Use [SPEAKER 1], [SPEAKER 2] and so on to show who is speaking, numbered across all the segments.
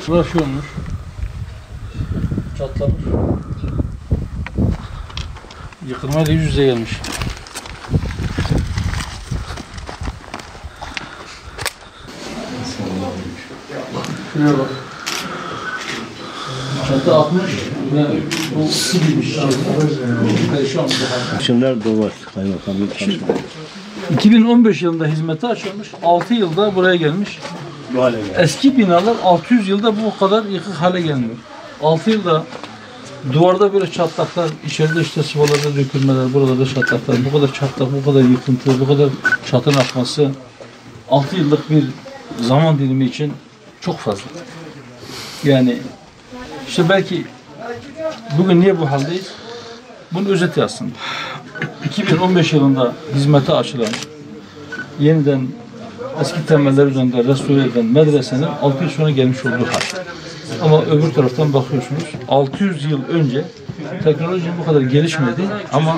[SPEAKER 1] Burası şey olmuş. Çatlamış. Yıkılmayla yüz yüze gelmiş. Şuraya bak. Çatı atmış ve bu su gibiymiş.
[SPEAKER 2] Şimdiler dolar kaymakamlık çalışıyor.
[SPEAKER 1] 2015 yılında hizmete açılmış. 6 yılda buraya gelmiş.
[SPEAKER 2] Bu hale geldi.
[SPEAKER 1] Eski binalar 600 yılda bu kadar yıkık hale gelmiyor. 6 yılda duvarda böyle çatlaklar, içeride işte sıvalarda dökülmeler, burada da çatlaklar, bu kadar çatlak, bu kadar yıkıntı, bu kadar çatın akması 6 yıllık bir zaman dilimi için çok fazla. Yani işte belki bugün niye bu haldeyiz? Bunun özeti aslında. 2015 yılında hizmete açılan, yeniden eski temeller üzerinde restore edilen medresenin 6 yıl sonra gelmiş olduğu hal. Ama öbür taraftan bakıyorsunuz, 600 yıl önce teknoloji bu kadar gelişmedi ama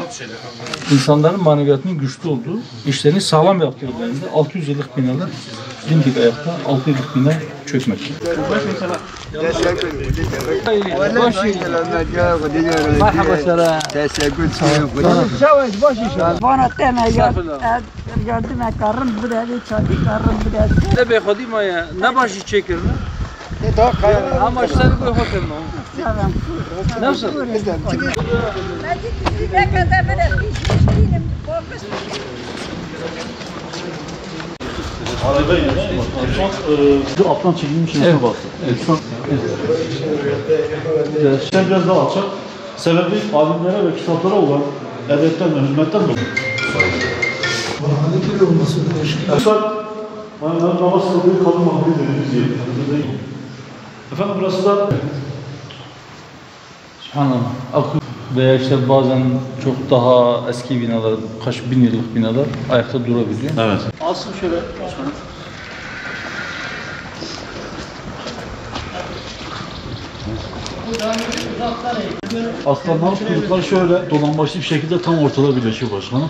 [SPEAKER 1] insanların maneviyatının güçlü olduğu, işlerini sağlam yaptığı dönemde 600 yıllık binalar dimdik ayakta, 6 yıllık bina çökmek.
[SPEAKER 3] مرحبا سلام تساقط وانا تنا yardım ederim buraya çadır karım buraya.
[SPEAKER 1] Ne be hadi maya ne başı çekir mi? Ama işte bu hotel mi? Nasıl?
[SPEAKER 3] Ne kadar böyle değilim.
[SPEAKER 2] Arabayla son alttan çekilmiş insan baktı. Sen biraz daha alçak. Sebebi alimlere ve kitaplara olan edetten ve hizmetten dolayı.
[SPEAKER 4] Mahalle olması değişik.
[SPEAKER 2] Namaz kıldığı kadın mahalli dediğimiz yer. Efendim burası da
[SPEAKER 1] Subhanallah. Akıl veya işte bazen çok daha eski binalar, kaç bin yıllık binalar ayakta durabiliyor.
[SPEAKER 2] evet.
[SPEAKER 1] Alsın şöyle.
[SPEAKER 2] Aslanlar kuyruklar şöyle dolambaçlı bir şekilde tam ortada birleşiyor başkanım.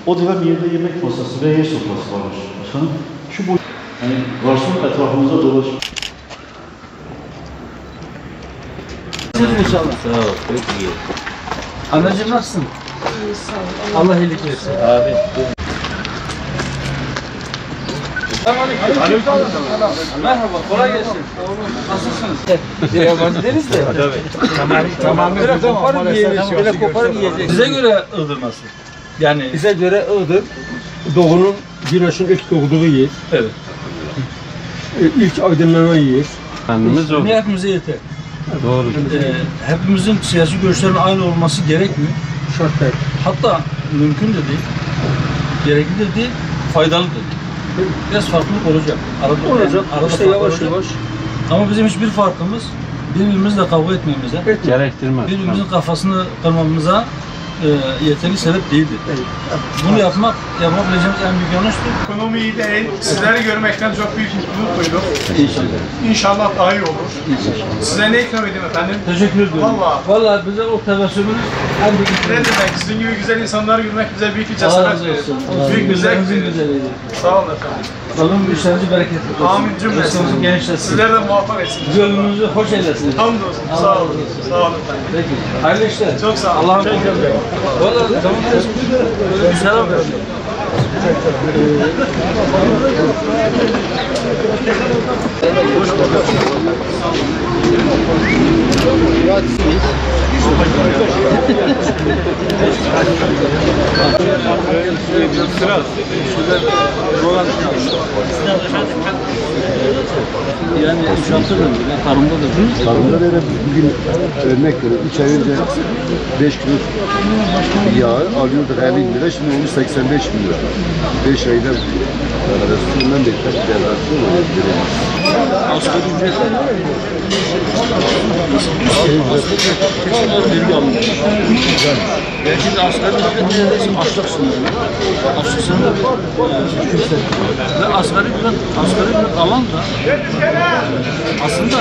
[SPEAKER 2] O dönem yerinde yemek masası ve yer sofrası varmış başkanım. Şu boy yani garson etrafımıza dolaşıyor.
[SPEAKER 1] İnşallah. Sağ ol. Çok iyi. Anneciğim nasılsın?
[SPEAKER 3] İyi sağ ol.
[SPEAKER 1] Allah iyilik versin.
[SPEAKER 2] Abi.
[SPEAKER 1] Merhaba, kolay gelsin. Nasılsınız? Yabancı deriz de.
[SPEAKER 4] Tamam.
[SPEAKER 1] Böyle koparıp yiyeceğiz. Böyle koparıp yiyeceğiz. Size göre Iğdır nasıl? Yani
[SPEAKER 4] Bize göre Iğdır, Doğu'nun güneşin ilk doğduğu yer.
[SPEAKER 1] evet.
[SPEAKER 4] İlk aydınlanan yer.
[SPEAKER 2] Kendimiz o.
[SPEAKER 1] Hepimize yeter.
[SPEAKER 2] Doğru.
[SPEAKER 1] Hepimizin siyasi görüşlerinin aynı olması gerekmiyor.
[SPEAKER 4] Şart değil.
[SPEAKER 1] Hatta mümkün de değil. Gerekli de değil, faydalı da değil. Biraz farklılık olacak. Arada
[SPEAKER 4] İşte
[SPEAKER 1] fark
[SPEAKER 4] yavaş
[SPEAKER 1] olacak.
[SPEAKER 4] yavaş.
[SPEAKER 1] Ama bizim hiçbir farkımız birbirimizle kavga etmemize,
[SPEAKER 2] Gerektirmez.
[SPEAKER 1] birbirimizin kafasını kırmamıza yeterli sebep değildir. Bunu yapabileceğimiz en büyük yanlıştır.
[SPEAKER 5] Ekonomi iyi değil. Sizleri görmekten çok büyük mutluluk duydum.
[SPEAKER 1] İnşallah.
[SPEAKER 5] İnşallah daha iyi olur. Size ne ikram edeyim efendim?
[SPEAKER 1] Teşekkür ediyorum. Vallahi bize o tebessümünüz en büyük
[SPEAKER 5] Ne demek? Sizin gibi güzel insanları görmek bize büyük bir
[SPEAKER 1] Allah
[SPEAKER 5] cesaret
[SPEAKER 1] razı
[SPEAKER 5] verir.
[SPEAKER 1] olsun.
[SPEAKER 5] Büyük bir zevk
[SPEAKER 1] Güzelimizin
[SPEAKER 5] verir.
[SPEAKER 1] güzeliydi.
[SPEAKER 5] Sağ olun efendim.
[SPEAKER 1] Allah'ım işlerinizi bereketli olsun.
[SPEAKER 5] Amin cümlesi.
[SPEAKER 1] Rızkınızı genişletsin.
[SPEAKER 5] Sizler de muvaffak etsin.
[SPEAKER 1] Gönlünüzü hoş eylesin.
[SPEAKER 5] Hamdolsun.
[SPEAKER 1] Allah
[SPEAKER 5] Sağ
[SPEAKER 1] razı
[SPEAKER 5] olun.
[SPEAKER 1] olsun.
[SPEAKER 5] Sağ olun efendim.
[SPEAKER 1] Peki. Hayırlı işler.
[SPEAKER 5] Çok sağ olun.
[SPEAKER 1] Allah'ım Vallahi tamam. Bir selam ver. Yani inşaatı da tarımda da
[SPEAKER 6] Tarımda da bugün örnek veriyorum. 3 ay önce 5 kilo yağ alıyorduk 50 lira, şimdi olmuş 85 bin lira. 5 ayda federasyondan bekler federasyon oluyor.
[SPEAKER 1] asgari ücret vergi alınmış. Belki de asgari ücret neredeyse açlık sınırı. Açlık sınırı kimse. Ve asgari ücret alan da aslında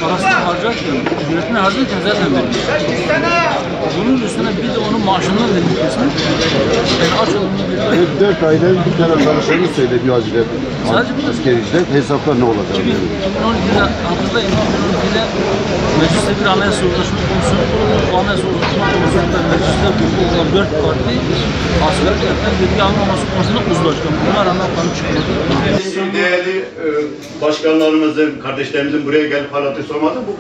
[SPEAKER 1] parasını harcarken, ücretini harcarken zaten veriyor. Bunun üstüne bir de onun maaşından verdik kısmı. Yani aç olumlu bir
[SPEAKER 6] 4 aydan bir tane çalışanı söyledi acilen.
[SPEAKER 1] Sadece bu da-
[SPEAKER 6] Askeri ücret hesaplar ne olacak?
[SPEAKER 1] 2012'de hatırlayın. 2012'de mecliste bir anayasa uzlaşma komisyonu kuruldu. O anayasa uzlaşma komisyonunda mecliste bulunan 4 parti asgari ücretten vergi almaması konusunda uzlaştı. Buna rağmen kanun çıkmadı.
[SPEAKER 7] Değerli başkanlarımızın, kardeşlerimizin buraya gelip halatı sorması bu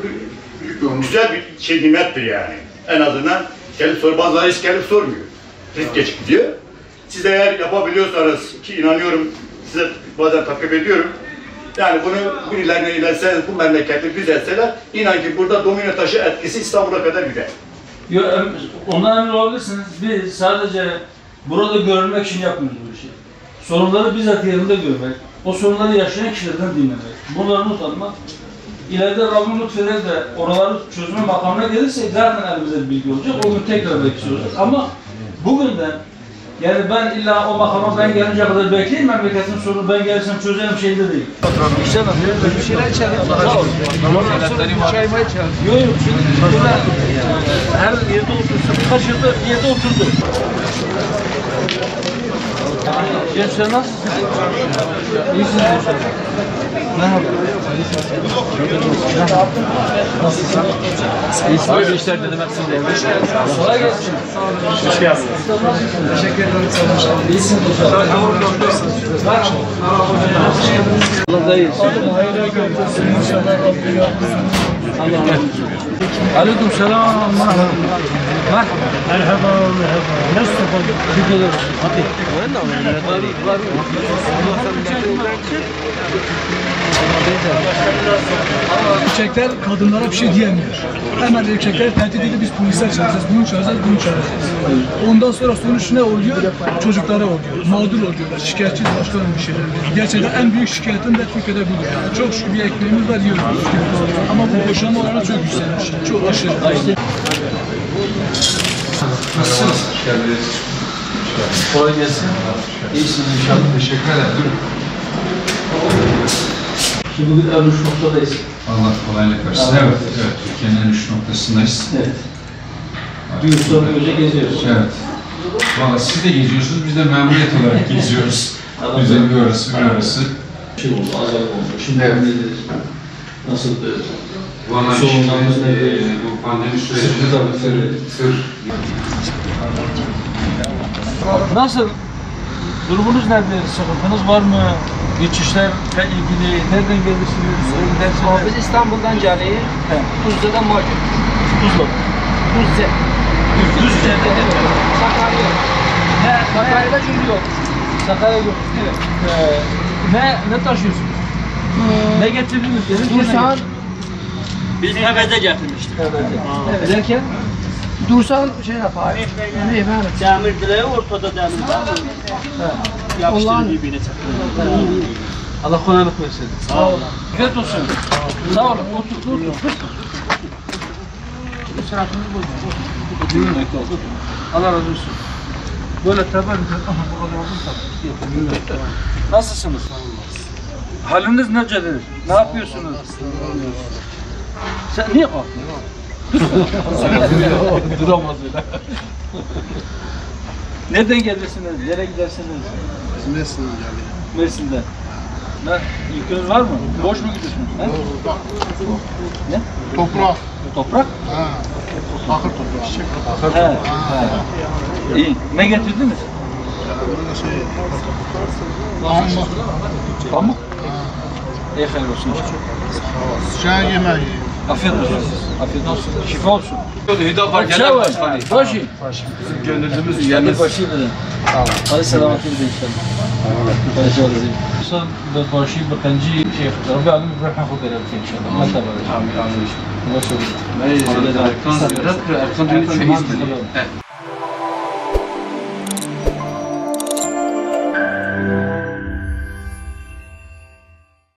[SPEAKER 7] güzel bir şey, nimettir yani. En azından gelip bazıları hiç gelip sormuyor. Risk geçip gidiyor. Siz eğer yapabiliyorsanız, ki inanıyorum size bazen takip ediyorum. Yani bunu birilerine ilerseniz, bu memleketi düzeltseler, inan ki burada domino taşı etkisi İstanbul'a kadar gider.
[SPEAKER 1] Ondan emin olabilirsiniz. Biz sadece burada görülmek için yapmıyoruz bu işi. Sorunları bizzat yerinde görmek, o sorunları yaşayan kişilerden dinlemek, bunları not almak. İleride Rabbim lütfeder de oraları çözme makamına gelirsek zaten elimizde bir bilgi olacak. O gün tekrar bekliyoruz. Ama bugünden yani ben illa o makama ben gelince kadar bekleyeyim, memleketin sorunu ben gelirsem çözerim şeyde değil. İşte nasıl? Bir şeyler içelim. Sağ olun. Çayma içelim. Yok yok. Şimdi böyle her yerde otursa birkaç yerde oturdu. Gençler nasılsınız? İyisiniz inşallah. Merhaba. Nasılsın? İyisin. Böyle işler dedim hepsini de. Hoş geldiniz. Kolay gelsin. Hoş geldiniz. Teşekkür ederim. İyisin inşallah. Allah da iyisin. Hayırlı görsün inşallah. Allah aleyküm selam. Merhaba. Merhaba. Nasılsın? Teşekkür ederim. Hadi. Ben de var.
[SPEAKER 8] Erkekler kadınlara bir şey diyemiyor. Hemen erkekler tehdit edip biz polisler çağıracağız, bunu çağıracağız, bunu çağıracağız. Ondan sonra sonuç ne oluyor? Çocuklara oluyor, mağdur oluyorlar, şikayetçi başkanım bir şeyler. Gerçekten en büyük şikayetim de Türkiye'de budur. Yani çok şükür bir ekmeğimiz var, yiyoruz. Ama bu boşanma oranı çok yükselmiş, çok aşırı.
[SPEAKER 1] Nasılsınız? Kolay gelsin. İyisiniz inşallah. Teşekkür ederim. Şimdi bugün en uç noktadayız.
[SPEAKER 9] Allah kolaylık versin. Evet, Türkiye'nin en uç noktasındayız.
[SPEAKER 1] Evet. Bir sonra önce geziyoruz.
[SPEAKER 9] Evet. Valla siz de geziyorsunuz, biz de memuriyet olarak geziyoruz. Bize bir orası, bir orası.
[SPEAKER 1] Şey oldu, azal oldu. Şimdi
[SPEAKER 9] evet.
[SPEAKER 1] Nasıl
[SPEAKER 9] Valla
[SPEAKER 1] sorunlarımız
[SPEAKER 9] şimdi bu pandemi sürecinde tır.
[SPEAKER 1] Nasıl? Durumunuz nerede? Sıkıntınız var mı? Geçişlerle ilgili nereden gelirsiniz?
[SPEAKER 10] Biz İstanbul'dan geliyoruz. Tuzla'dan Macun.
[SPEAKER 1] Tuzla.
[SPEAKER 10] Tuzla.
[SPEAKER 1] Tuzla'da
[SPEAKER 10] Sakarya. Sakarya'da Cumhur yok.
[SPEAKER 1] Sakarya yok. Evet. Ne taşıyorsunuz? Ne getirdiniz?
[SPEAKER 10] Dursan.
[SPEAKER 5] Biz Tebez'e getirmiştik.
[SPEAKER 1] Evet. Derken?
[SPEAKER 10] Dursan şey yapar. Ne efendim?
[SPEAKER 5] Demir direği ortada demir var mı? Yapıştırır birbirine çakılır.
[SPEAKER 1] Allah kolaylık versin. Sağ olun. Afiyet olsun. Sağ olun. Otur. Sıratınız bozuldu. Allah razı olsun. Böyle tabi. Nasılsınız? Haliniz necedir? Ne yapıyorsunuz? Sen niye kalktın? Duramaz öyle. Nereden gelirsiniz? Nereye gidersiniz?
[SPEAKER 6] Biz Mersin'den geldik.
[SPEAKER 1] Mersin'den. Ne? Yükünüz var mı? Boş mu gidiyorsunuz? Ne?
[SPEAKER 6] Toprak.
[SPEAKER 1] Toprak?
[SPEAKER 6] Ha. Bakır toprağı.
[SPEAKER 1] He. İyi. Ne getirdiniz?
[SPEAKER 6] Burada şey.
[SPEAKER 1] Pamuk. İyi hayır olsun.
[SPEAKER 6] Şen yemeği.
[SPEAKER 1] Afiyet olsun. Afiyet olsun. Şifa olsun.
[SPEAKER 5] Hüdapar
[SPEAKER 1] Genel Başkanı. Başı.
[SPEAKER 5] Bizim gönüllümüz
[SPEAKER 1] Yanı başı dedi. Hadi selamet edin inşallah. Konuşalım. Son başı bakıncı şey yapacağız. Rabbi alim bırakma bu kadar in şallah. Allah tabaraka.
[SPEAKER 5] Amin.
[SPEAKER 1] Allah şükür.
[SPEAKER 5] Erkan düğünü çok iyi.